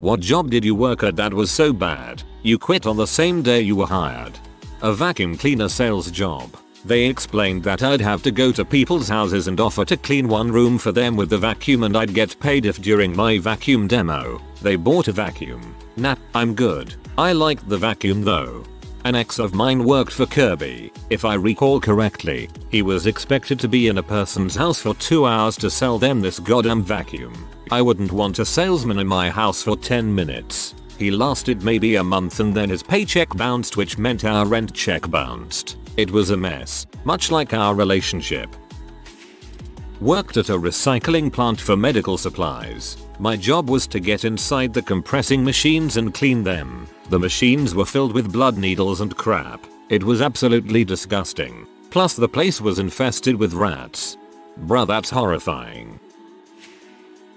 What job did you work at that was so bad, you quit on the same day you were hired? A vacuum cleaner sales job. They explained that I'd have to go to people's houses and offer to clean one room for them with the vacuum and I'd get paid if during my vacuum demo, they bought a vacuum. Nah, I'm good. I liked the vacuum though. An ex of mine worked for Kirby. If I recall correctly, he was expected to be in a person's house for 2 hours to sell them this goddamn vacuum. I wouldn't want a salesman in my house for 10 minutes. He lasted maybe a month and then his paycheck bounced, which meant our rent check bounced. It was a mess, much like our relationship. Worked at a recycling plant for medical supplies. My job was to get inside the compressing machines and clean them. The machines were filled with blood needles and crap. It was absolutely disgusting. Plus the place was infested with rats. Bruh, that's horrifying.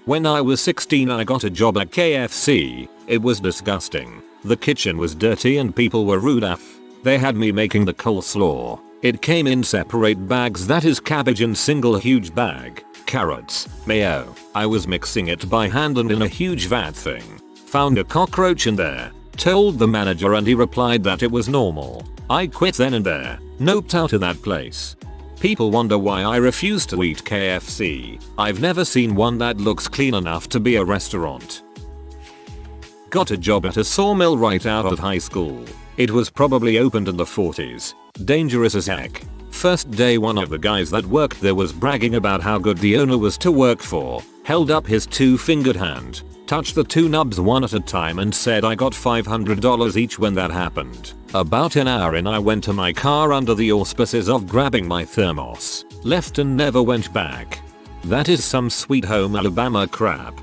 When I was 16 I got a job at KFC. It was disgusting. The kitchen was dirty and people were rude af. They had me making the coleslaw. It came in separate bags, that is cabbage in single huge bag, carrots, mayo. I was mixing it by hand and in a huge vat thing. Found a cockroach in there. Told the manager and he replied that it was normal. I quit then and there. Noped out of that place. People wonder why I refuse to eat KFC. I've never seen one that looks clean enough to be a restaurant. Got a job at a sawmill right out of high school. It was probably opened in the 40s. Dangerous as heck. First day one of the guys that worked there was bragging about how good the owner was to work for. Held up his 2-fingered hand. Touched the 2 nubs one at a time and said I got $500 each when that happened. About an hour in I went to my car under the auspices of grabbing my thermos. Left and never went back. That is some Sweet Home Alabama crap.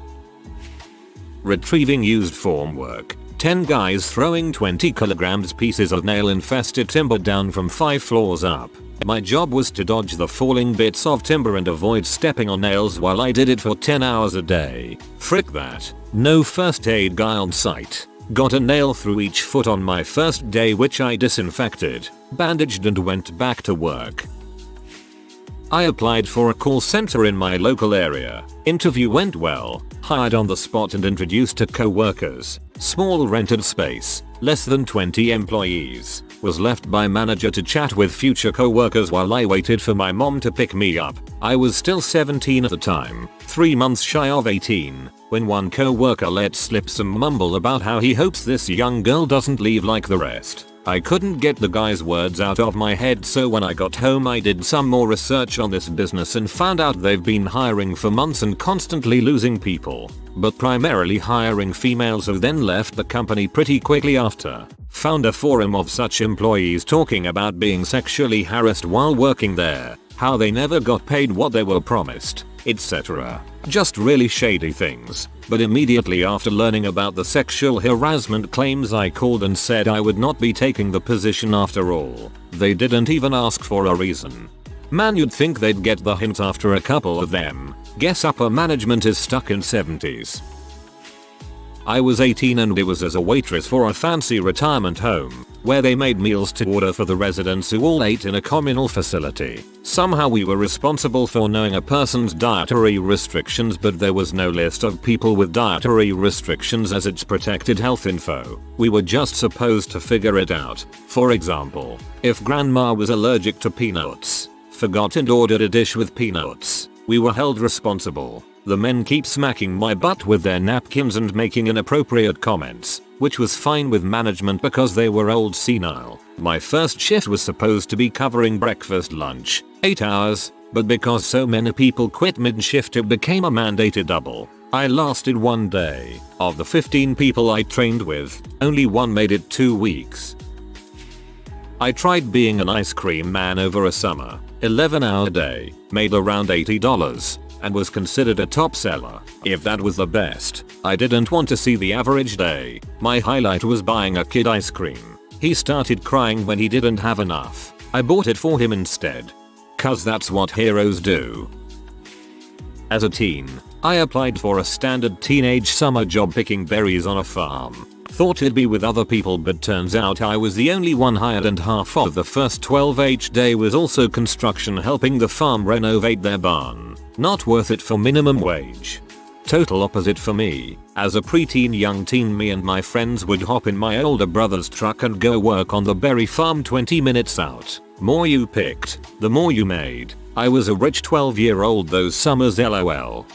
Retrieving used formwork. 10 guys throwing 20 kilograms pieces of nail infested timber down from 5 floors up. My job was to dodge the falling bits of timber and avoid stepping on nails while I did it for 10 hours a day. Frick that. No first aid guy on site. Got a nail through each foot on my first day, which I disinfected, bandaged and went back to work. I applied for a call center in my local area. Interview went well. Hired on the spot and introduced to co-workers. Small rented space. Less than 20 employees. Was left by manager to chat with future co-workers while I waited for my mom to pick me up. I was still 17 at the time, 3 months shy of 18, when one co-worker let slip some mumble about how he hopes this young girl doesn't leave like the rest. I couldn't get the guy's words out of my head, so when I got home I did some more research on this business and found out they've been hiring for months and constantly losing people, but primarily hiring females who then left the company pretty quickly after. Found a forum of such employees talking about being sexually harassed while working there, how they never got paid what they were promised, etc. Just really shady things. But immediately after learning about the sexual harassment claims I called and said I would not be taking the position after all. They didn't even ask for a reason. Man, you'd think they'd get the hint after a couple of them. Guess upper management is stuck in 70s. I was 18 and it was as a waitress for a fancy retirement home, where they made meals to order for the residents who all ate in a communal facility. Somehow we were responsible for knowing a person's dietary restrictions, but there was no list of people with dietary restrictions as it's protected health info. We were just supposed to figure it out. For example, if grandma was allergic to peanuts, forgot and ordered a dish with peanuts, we were held responsible. The men keep smacking my butt with their napkins and making inappropriate comments, which was fine with management because they were old senile. My first shift was supposed to be covering breakfast lunch, 8 hours, but because so many people quit mid-shift it became a mandated double. I lasted 1 day. Of the 15 people I trained with, only one made it 2 weeks. I tried being an ice cream man over a summer, 11-hour day, made around $80. And was considered a top seller. If that was the best, I didn't want to see the average day. My highlight was buying a kid ice cream. He started crying when he didn't have enough. I bought it for him instead. Cause that's what heroes do. As a teen, I applied for a standard teenage summer job picking berries on a farm. Thought it'd be with other people, but turns out I was the only one hired and half of the first 12H day was also construction helping the farm renovate their barn. Not worth it for minimum wage. Total opposite for me. As a preteen young teen, me and my friends would hop in my older brother's truck and go work on the berry farm 20 minutes out. More you picked, the more you made. I was a rich 12-year-old those summers, lol.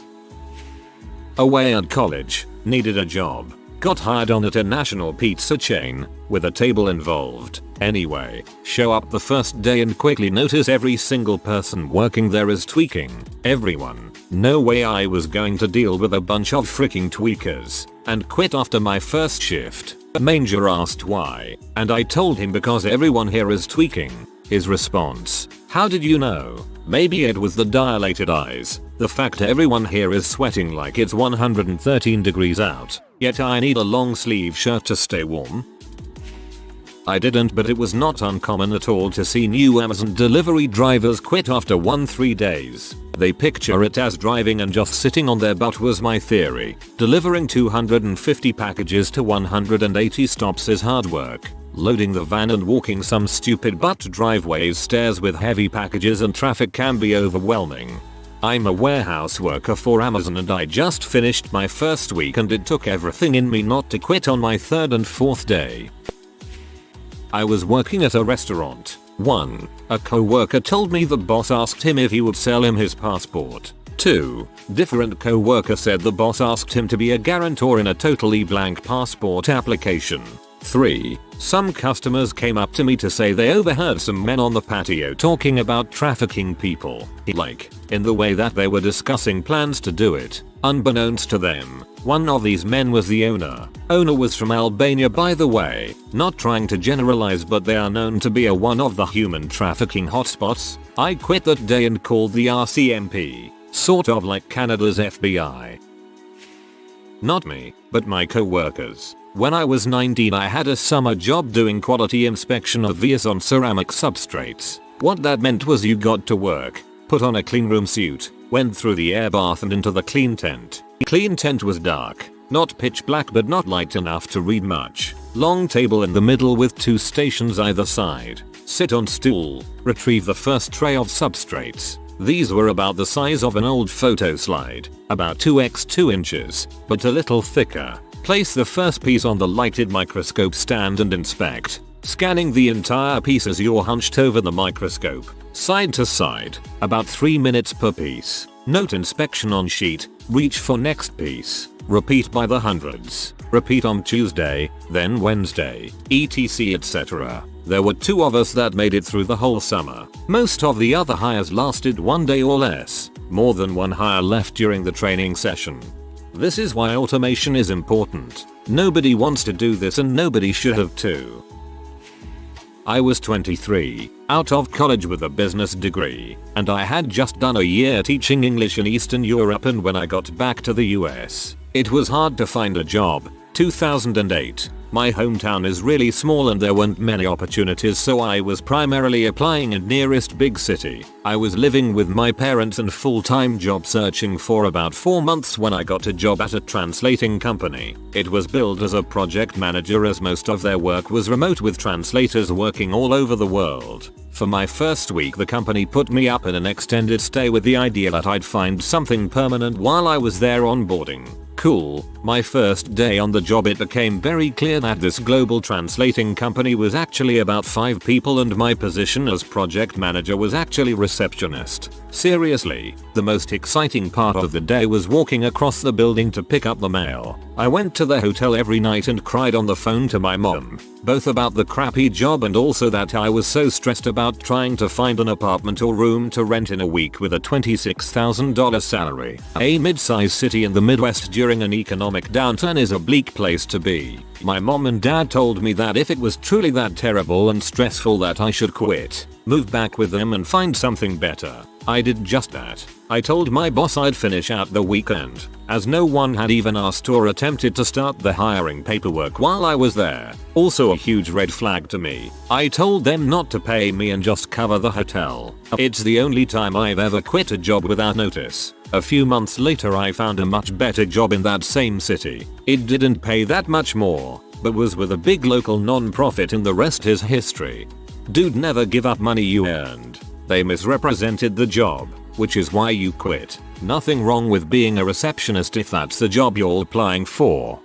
Away at college, needed a job. Got hired on at a national pizza chain, with a table involved. Anyway, show up the first day and quickly notice every single person working there is tweaking. Everyone. No way I was going to deal with a bunch of freaking tweakers. And quit after my first shift. Manger asked why, and I told him because everyone here is tweaking. His response: how did you know? Maybe it was the dilated eyes. The fact everyone here is sweating like it's 113 degrees out, yet I need a long sleeve shirt to stay warm. I didn't, but it was not uncommon at all to see new Amazon delivery drivers quit after 3 days. They picture it as driving and just sitting on their butt was my theory. Delivering 250 packages to 180 stops is hard work. Loading the van and walking some stupid butt driveways stairs with heavy packages and traffic can be overwhelming. I'm a warehouse worker for Amazon and I just finished my first week and it took everything in me not to quit on my 3rd and 4th day. I was working at a restaurant. 1. A co-worker told me the boss asked him if he would sell him his passport. 2. Different co-worker said the boss asked him to be a guarantor in a totally blank passport application. 3. Some customers came up to me to say they overheard some men on the patio talking about trafficking people, like, in the way that they were discussing plans to do it. Unbeknownst to them, one of these men was the owner. Owner was from Albania, by the way. Not trying to generalize, but they are known to be one of the human trafficking hotspots. I quit that day and called the RCMP, sort of like Canada's FBI. Not me, but my co-workers. When I was 19, I had a summer job doing quality inspection of vias on ceramic substrates. What that meant was you got to work, put on a cleanroom suit, went through the air bath and into the clean tent. Clean tent was dark, not pitch black but not light enough to read much. Long table in the middle with 2 stations either side. Sit on stool, retrieve the first tray of substrates. These were about the size of an old photo slide, about 2x2 inches, but a little thicker. Place the first piece on the lighted microscope stand and inspect, scanning the entire piece as you're hunched over the microscope, side to side, about 3 minutes per piece. Note inspection on sheet, reach for next piece, repeat by the hundreds, repeat on Tuesday, then Wednesday, etc etc. There were 2 of us that made it through the whole summer. Most of the other hires lasted 1 day or less. More than 1 hire left during the training session. This is why automation is important. Nobody wants to do this and nobody should have to. I was 23, out of college with a business degree, and I had just done a year teaching English in Eastern Europe, and when I got back to the US, it was hard to find a job. 2008. My hometown is really small and there weren't many opportunities, so I was primarily applying in nearest big city. I was living with my parents and full-time job searching for about 4 months when I got a job at a translating company. It was billed as a project manager as most of their work was remote with translators working all over the world. For my first week the company put me up in an extended stay with the idea that I'd find something permanent while I was there onboarding. Cool. My first day on the job it became very clear that this global translating company was actually about 5 people and my position as project manager was actually receptionist. Seriously, the most exciting part of the day was walking across the building to pick up the mail. I went to the hotel every night and cried on the phone to my mom, both about the crappy job and also that I was so stressed about trying to find an apartment or room to rent in a week with a $26,000 salary. A mid-sized city in the Midwest during an economic downturn is a bleak place to be. My mom and dad told me that if it was truly that terrible and stressful that I should quit, move back with them and find something better. I did just that. I told my boss I'd finish out the weekend, as no one had even asked or attempted to start the hiring paperwork while I was there. Also a huge red flag to me. I told them not to pay me and just cover the hotel. It's the only time I've ever quit a job without notice. A few months later I found a much better job in that same city. It didn't pay that much more, but was with a big local non-profit and the rest is history. Dude, never give up money you earned. They misrepresented the job. which is why you quit. Nothing wrong with being a receptionist if that's the job you're applying for.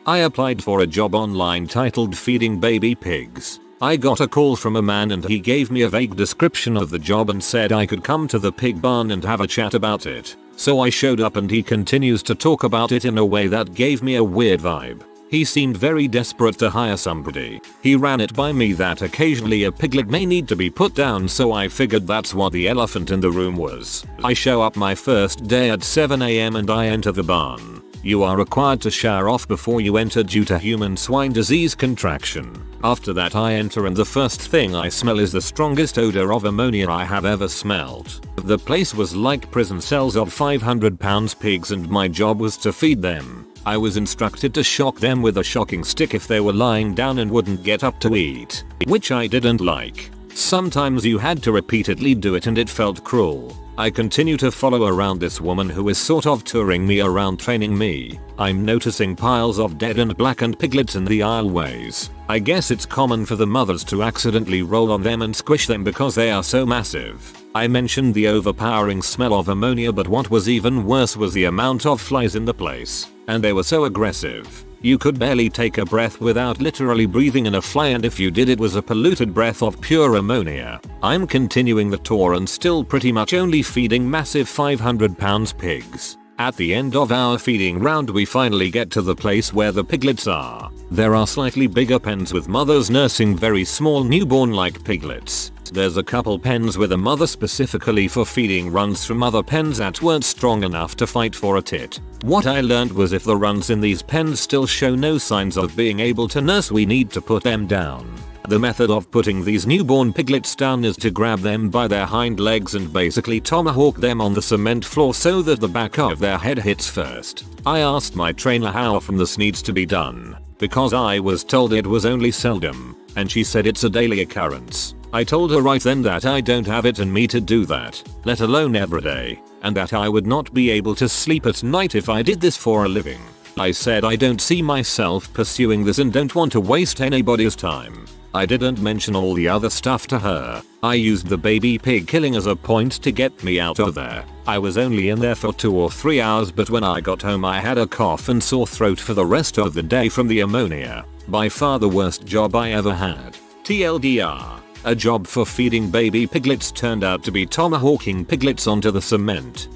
I applied for a job online titled feeding baby pigs. I got a call from a man and he gave me a vague description of the job and said I could come to the pig barn and have a chat about it. So I showed up and he continues to talk about it in a way that gave me a weird vibe. He seemed very desperate to hire somebody. He ran it by me that occasionally a piglet may need to be put down, so I figured that's what the elephant in the room was. I show up my first day at 7 AM and I enter the barn. You are required to shower off before you enter due to human swine disease contraction. After that I enter and the first thing I smell is the strongest odor of ammonia I have ever smelled. The place was like prison cells of 500-pound pigs and my job was to feed them. I was instructed to shock them with a shocking stick if they were lying down and wouldn't get up to eat, which I didn't like. Sometimes you had to repeatedly do it and it felt cruel. I continue to follow around this woman who is sort of touring me around, training me. I'm noticing piles of dead and blackened piglets in the aisleways. I guess it's common for the mothers to accidentally roll on them and squish them because they are so massive. I mentioned the overpowering smell of ammonia, but what was even worse was the amount of flies in the place. And they were so aggressive. You could barely take a breath without literally breathing in a fly, and if you did it was a polluted breath of pure ammonia. I'm continuing the tour and still pretty much only feeding massive 500-pound pigs. At the end of our feeding round we finally get to the place where the piglets are. There are slightly bigger pens with mothers nursing very small newborn-like piglets. There's a couple pens with a mother specifically for feeding runs from other pens that weren't strong enough to fight for a tit. What I learned was if the runs in these pens still show no signs of being able to nurse, we need to put them down. The method of putting these newborn piglets down is to grab them by their hind legs and basically tomahawk them on the cement floor so that the back of their head hits first. I asked my trainer how often this needs to be done, because I was told it was only seldom, and she said it's a daily occurrence. I told her right then that I don't have it in me to do that, let alone every day, and that I would not be able to sleep at night if I did this for a living. I said I don't see myself pursuing this and don't want to waste anybody's time. I didn't mention all the other stuff to her. I used the baby pig killing as a point to get me out of there. I was only in there for 2 or 3 hours, but when I got home I had a cough and sore throat for the rest of the day from the ammonia. By far the worst job I ever had. TLDR. A job for feeding baby piglets turned out to be tomahawking piglets onto the cement.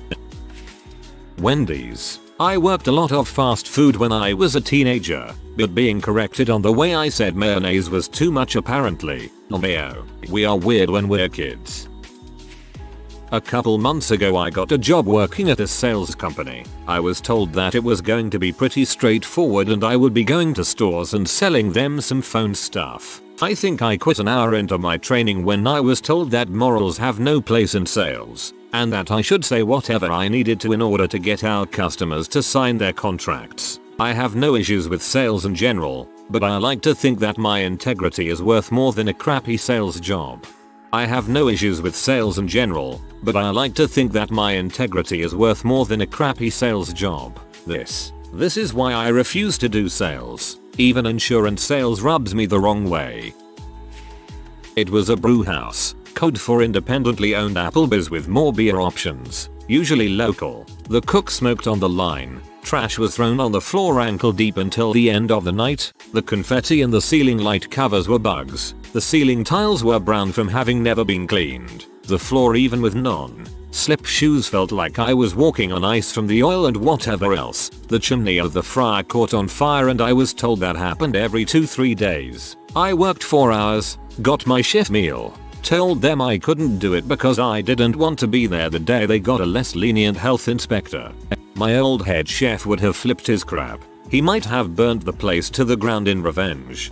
Wendy's. I worked a lot of fast food when I was a teenager, but being corrected on the way I said mayonnaise was too much apparently. Mayo. We are weird when we're kids. A couple months ago I got a job working at a sales company. I was told that it was going to be pretty straightforward and I would be going to stores and selling them some phone stuff. I think I quit an hour into my training when I was told that morals have no place in sales, and that I should say whatever I needed to in order to get our customers to sign their contracts. I have no issues with sales in general, but I like to think that my integrity is worth more than a crappy sales job. I have no issues with sales in general, but I like to think that my integrity is worth more than a crappy sales job. This is why I refuse to do sales. Even insurance sales rubs me the wrong way. It was a brew house, code for independently owned Applebee's with more beer options, usually local. The cook smoked on the line. Trash was thrown on the floor ankle deep until the end of the night. The confetti and the ceiling light covers were bugs. The ceiling tiles were brown from having never been cleaned. The floor, even with non-slip shoes, felt like I was walking on ice from the oil and whatever else. The chimney of the fryer caught on fire and I was told that happened every 2-3 days. I worked 4 hours, got my shift meal, told them I couldn't do it because I didn't want to be there the day they got a less lenient health inspector. My old head chef would have flipped his crap. He might have burnt the place to the ground in revenge.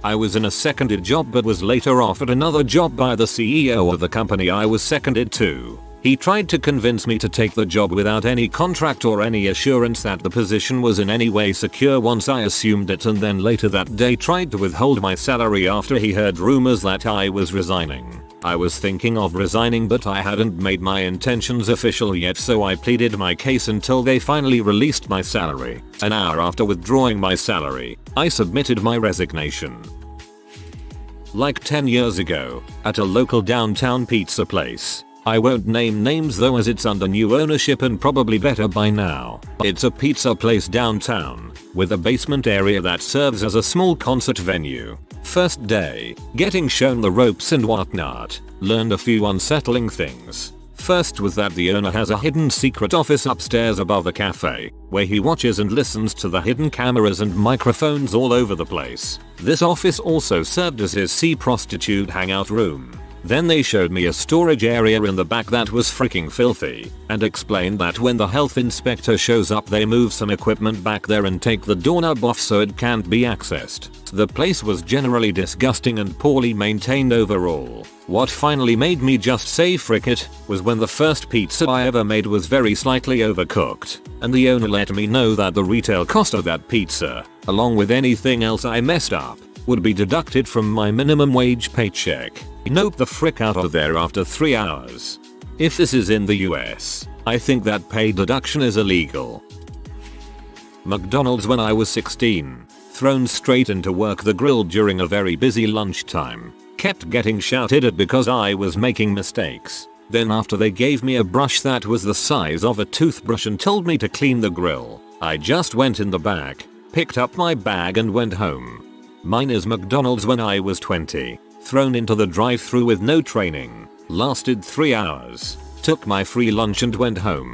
I was in a seconded job but was later offered another job by the CEO of the company I was seconded to. He tried to convince me to take the job without any contract or any assurance that the position was in any way secure once I assumed it, and then later that day tried to withhold my salary after he heard rumors that I was resigning. I was thinking of resigning, but I hadn't made my intentions official yet, so I pleaded my case until they finally released my salary. An hour after withdrawing my salary, I submitted my resignation. like 10 years ago, at a local downtown pizza place. I won't name names though, as it's under new ownership and probably better by now. It's a pizza place downtown, with a basement area that serves as a small concert venue. First day, getting shown the ropes and whatnot, learned a few unsettling things. First was that the owner has a hidden secret office upstairs above the cafe, where he watches and listens to the hidden cameras and microphones all over the place. This office also served as his prostitute hangout room. Then they showed me a storage area in the back that was freaking filthy, and explained that when the health inspector shows up they move some equipment back there and take the doorknob off so it can't be accessed. The place was generally disgusting and poorly maintained overall. What finally made me just say frick it was when the first pizza I ever made was very slightly overcooked, and the owner let me know that the retail cost of that pizza, along with anything else I messed up, would be deducted from my minimum wage paycheck. Nope the frick out of there after 3 hours. If this is in the US, I think that pay deduction is illegal. McDonald's when I was 16. Thrown straight into work the grill during a very busy lunchtime. Kept getting shouted at because I was making mistakes. Then after they gave me a brush that was the size of a toothbrush and told me to clean the grill, I just went in the back, picked up my bag and went home. Mine is McDonald's when I was 20. Thrown into the drive-thru with no training. Lasted 3 hours. Took my free lunch and went home.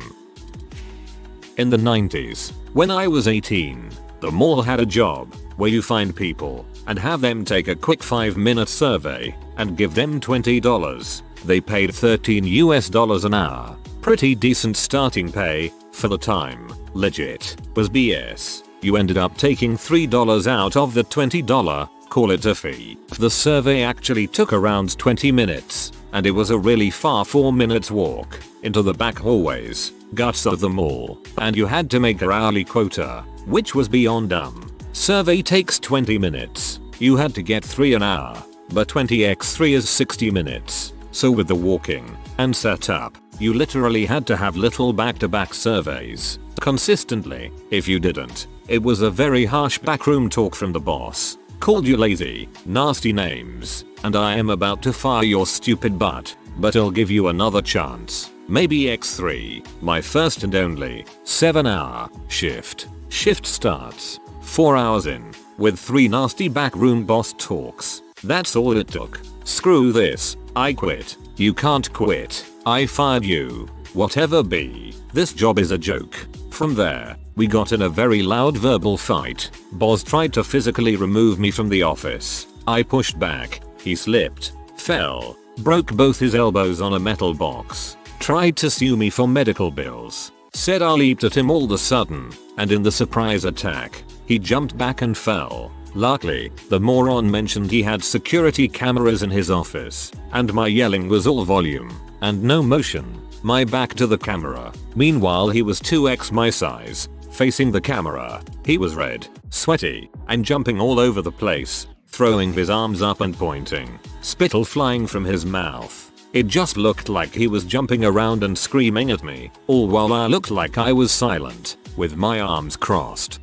In the 90s, when I was 18, the mall had a job where you find people and have them take a quick 5-minute survey and give them $20. They paid $13 an hour. Pretty decent starting pay for the time. Legit. Was BS. You ended up taking $3 out of the $20. Call it a fee. The survey actually took around 20 minutes, and it was a really far 4 minutes walk into the back hallways, guts of the mall, and you had to make your hourly quota, which was beyond dumb. Survey takes 20 minutes. You had to get 3 an hour, but 20x3 is 60 minutes. So with the walking and setup, you literally had to have little back-to-back surveys consistently. If you didn't, it was a very harsh backroom talk from the boss. Called you lazy, nasty names, and I am about to fire your stupid butt, but I'll give you another chance. Maybe x3, my first and only 7-hour shift. Shift starts 4 hours in, with 3 nasty backroom boss talks. That's all it took. Screw this, I quit. You can't quit. I fired you. Whatever be. This job is a joke. From there, we got in a very loud verbal fight. Boss tried to physically remove me from the office. I pushed back. He slipped, fell, broke both his elbows on a metal box. Tried to sue me for medical bills. Said I leaped at him all of a sudden, and in the surprise attack, he jumped back and fell. Luckily, the moron mentioned he had security cameras in his office, and my yelling was all volume, and no motion. My back to the camera. Meanwhile he was 2x my size. Facing the camera, he was red, sweaty, and jumping all over the place, throwing his arms up and pointing, spittle flying from his mouth. It just looked like he was jumping around and screaming at me, all while I looked like I was silent, with my arms crossed.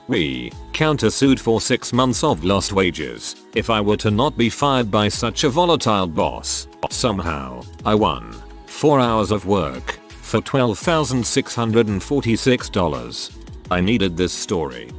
We countersued for 6 months of lost wages if I were to not be fired by such a volatile boss. Somehow, I won 4 hours of work for $12,646. I needed this story.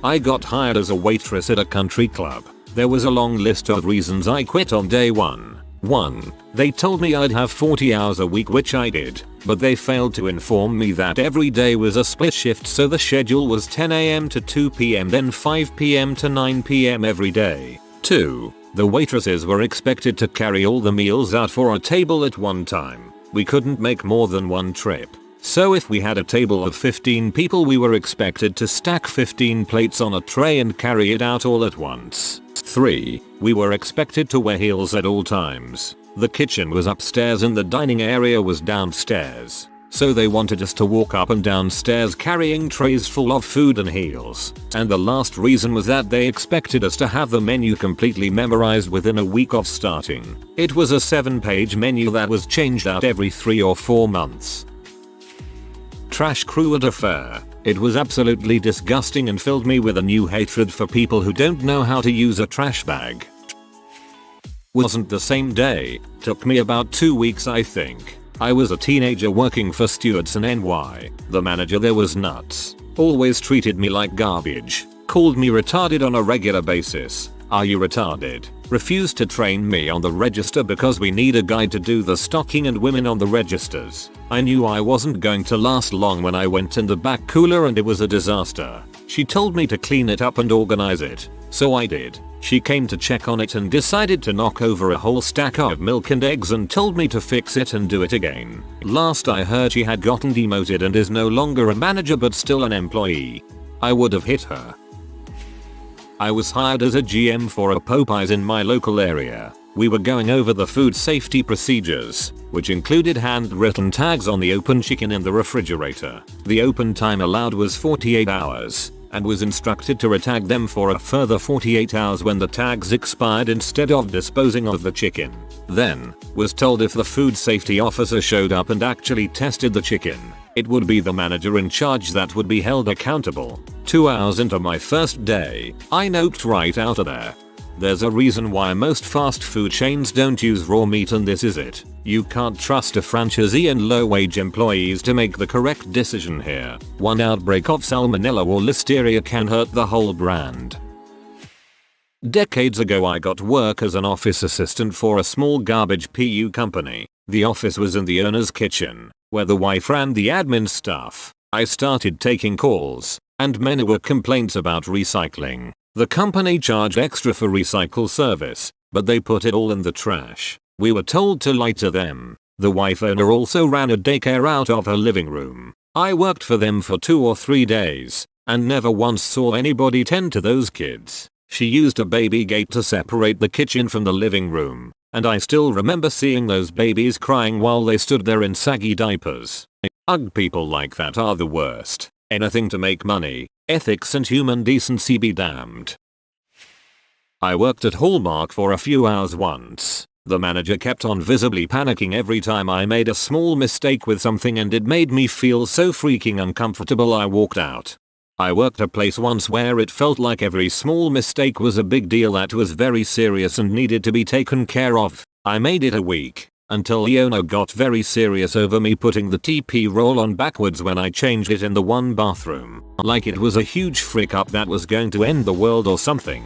I got hired as a waitress at a country club. There was a long list of reasons I quit on day 1. 1. They told me I'd have 40 hours a week, which I did, but they failed to inform me that every day was a split shift, so the schedule was 10 AM to 2 PM then 5 PM to 9 PM every day. 2. The waitresses were expected to carry all the meals out for a table at one time. We couldn't make more than one trip. So if we had a table of 15 people, we were expected to stack 15 plates on a tray and carry it out all at once. 3. We were expected to wear heels at all times. The kitchen was upstairs and the dining area was downstairs. So they wanted us to walk up and down stairs carrying trays full of food and heels. And the last reason was that they expected us to have the menu completely memorized within a week of starting. It was a 7-page menu that was changed out every 3 or 4 months. Trash crew at a fair. It was absolutely disgusting and filled me with a new hatred for people who don't know how to use a trash bag. Wasn't the same day, took me about 2 weeks I think. I was a teenager working for Stewart's in NY. The manager there was nuts. Always treated me like garbage. Called me retarded on a regular basis. Are you retarded? Refused to train me on the register because we need a guy to do the stocking and women on the registers. I knew I wasn't going to last long when I went in the back cooler and it was a disaster. She told me to clean it up and organize it. So I did. She came to check on it and decided to knock over a whole stack of milk and eggs and told me to fix it and do it again. Last I heard she had gotten demoted and is no longer a manager but still an employee. I would have hit her. I was hired as a GM for a Popeyes in my local area. We were going over the food safety procedures, which included handwritten tags on the open chicken in the refrigerator. The open time allowed was 48 hours. And was instructed to retag them for a further 48 hours when the tags expired instead of disposing of the chicken. Then, was told if the food safety officer showed up and actually tested the chicken, it would be the manager in charge that would be held accountable. 2 hours into my first day, I noped right out of there. There's a reason why most fast food chains don't use raw meat and this is it. You can't trust a franchisee and low-wage employees to make the correct decision here. One outbreak of salmonella or listeria can hurt the whole brand. Decades ago I got work as an office assistant for a small garbage PU company. The office was in the owner's kitchen, where the wife ran the admin stuff. I started taking calls, and many were complaints about recycling. The company charged extra for recycle service, but they put it all in the trash. We were told to lie to them. The wife owner also ran a daycare out of her living room. I worked for them for 2 or 3 days, and never once saw anybody tend to those kids. She used a baby gate to separate the kitchen from the living room, and I still remember seeing those babies crying while they stood there in saggy diapers. Ugh, people like that are the worst. Anything to make money. Ethics and human decency be damned. I worked at Hallmark for a few hours once. The manager kept on visibly panicking every time I made a small mistake with something and it made me feel so freaking uncomfortable I walked out. I worked a place once where it felt like every small mistake was a big deal that was very serious and needed to be taken care of. I made it a week. Until the owner got very serious over me putting the TP roll on backwards when I changed it in the one bathroom. Like it was a huge frick up that was going to end the world or something.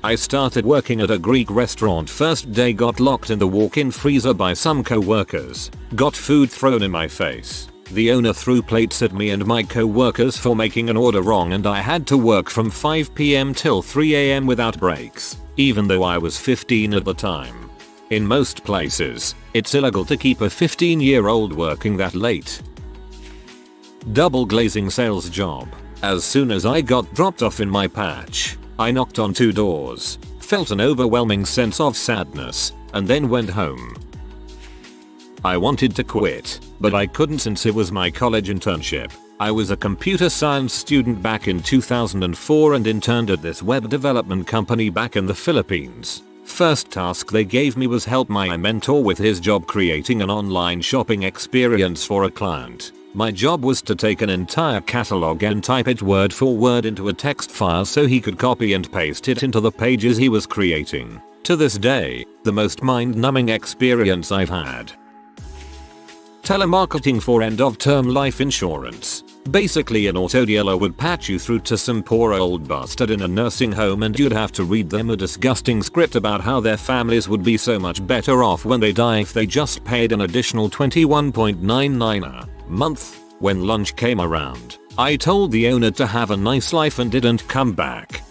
I started working at a Greek restaurant. First day got locked in the walk-in freezer by some co-workers. Got food thrown in my face. The owner threw plates at me and my co-workers for making an order wrong and I had to work from 5 PM till 3 AM without breaks, even though I was 15 at the time. In most places, it's illegal to keep a 15-year-old working that late. Double glazing sales job. As soon as I got dropped off in my patch, I knocked on 2 doors, felt an overwhelming sense of sadness, and then went home. I wanted to quit, but I couldn't since it was my college internship. I was a computer science student back in 2004 and interned at this web development company back in the Philippines. First task they gave me was help my mentor with his job creating an online shopping experience for a client. My job was to take an entire catalog and type it word for word into a text file so he could copy and paste it into the pages he was creating. To this day, the most mind-numbing experience I've had. Telemarketing for end-of-term life insurance. Basically an auto dealer would patch you through to some poor old bastard in a nursing home and you'd have to read them a disgusting script about how their families would be so much better off when they die if they just paid an additional $21.99 a month. When lunch came around, I told the owner to have a nice life and didn't come back.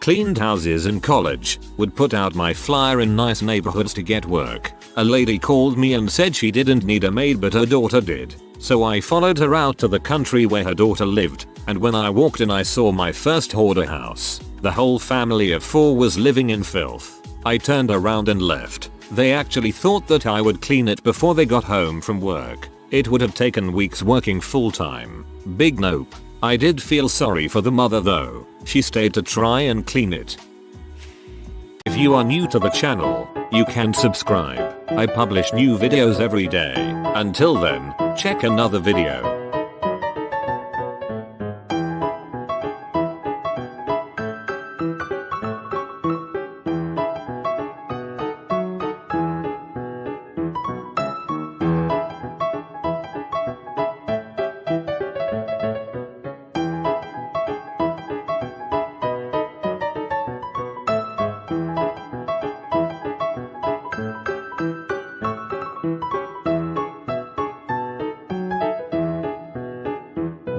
Cleaned houses in college, would put out my flyer in nice neighborhoods to get work. A lady called me and said she didn't need a maid but her daughter did. So I followed her out to the country where her daughter lived, and when I walked in I saw my first hoarder house. The whole family of 4 was living in filth. I turned around and left. They actually thought that I would clean it before they got home from work. It would have taken weeks working full time. Big nope. I did feel sorry for the mother though. She stayed to try and clean it. If you are new to the channel, you can subscribe. I publish new videos every day. Until then, check another video.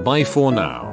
Bye for now.